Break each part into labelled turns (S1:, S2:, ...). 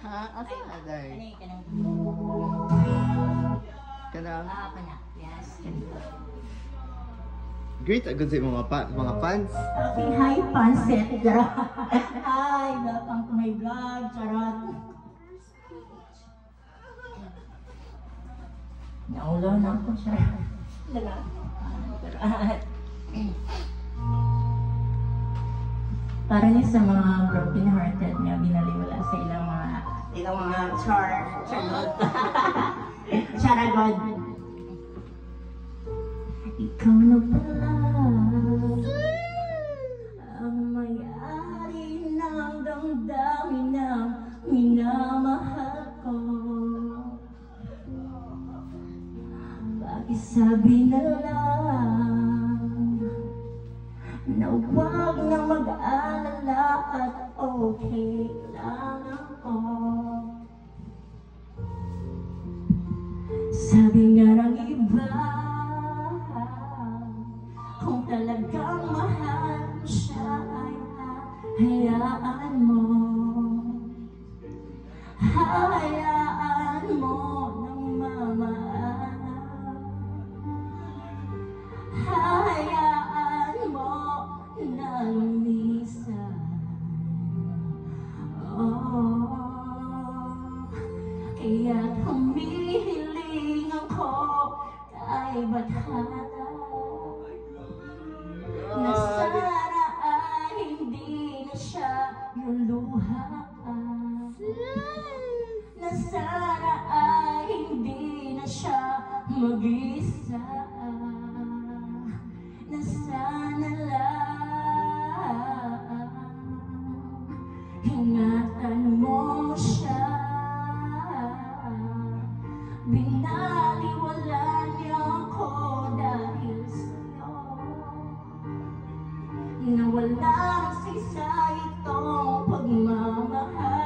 S1: Ha? Asa na, day?
S2: Ano kanang...
S1: Kanang?
S2: Kana. Yes.
S1: Great agad sa mga fans.
S2: Okay, hi, Pansit. Hi, welcome to my vlog. Charot. Naulo na ako siya. Para niya sa mga broken-hearted nga binaliwala sa ilang mga charot. Charagod. Ikaw na pala ang may-ari ng damdamin na minamahal ko. Pakisabi na lang na huwag na mag-alala at okay lang ako. Sabi nga ng iba, kung talagang mahal mo siya ay hayaan mo. Hayaan mo ng mamaalam. Hayaan mo na lumisan. Oh, kaya't humihiling ako kay Badhana na sana ay hindi na siya luluhaan. Na sana ay hindi na siya mag-isa. Na sana lang ingatan mo siya. Binaliwala niya ako dahil sa'yo. Nawala ng saysay itong pagmamahal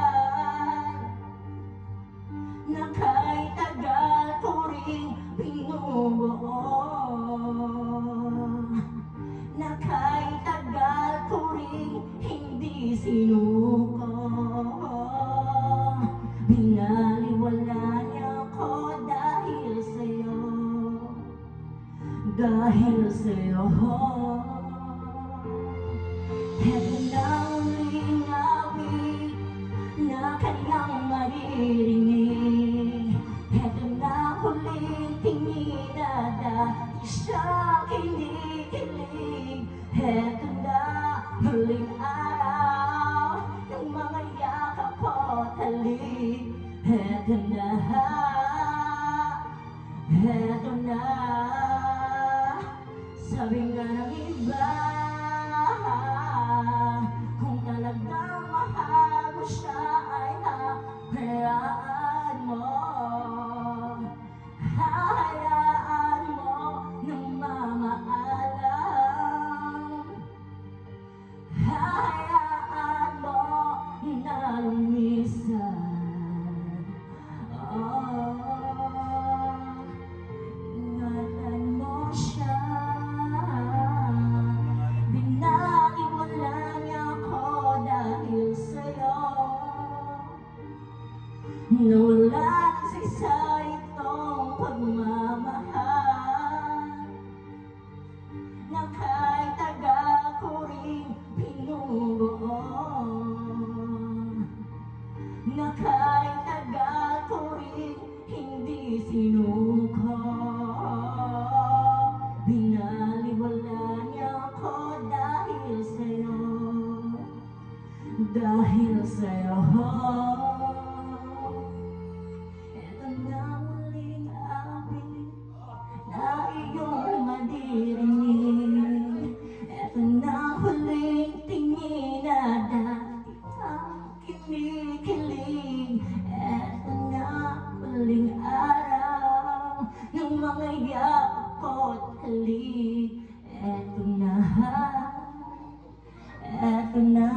S2: na kahit tagal ko rin binubuo. Na kahit tagal ko rin hindi sinuko. Binaliwala niya ako dahil sa'yo. Dahil sa'yo. Heto na uling awit na kanyang maririnig. Heto na uling tingin na dati siya kinikilig. Heto na uling araw ng mga yakap ko't halik. Heto na, heto na. Sabi nga ng iba, kung talagang mahal mo siya ay hayaan mo. Hayaan mo nang mamaalam. Hayaan mo na lumisan. Oh, ingatan mo siya. Binaliwala niya ako dahil sa'yo. Nawala ng saysay itong pagmamahal na kahit tagal ko rin binubuo. Na kahit tagal ko rin hindi sinuko. Binaliwala niya ako dahil sa'yo. Dahil sa'yo. Ito na muling awit na iyong madirinig. Ito na huling tingin na dati ang kinikilig. Ito na huling araw ng mga yakap ko't halik. Ito na, eto na,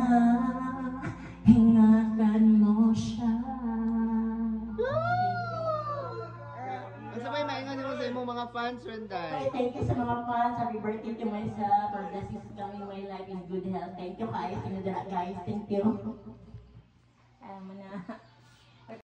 S2: ingatan mo siya.
S1: Ang sabay maingon mo sa imong mga fans, Renday.
S2: Okay, thank you sa mga fans. Happy birthday to myself. For blessings coming my life in good health. Thank you guys. Guys, thank you.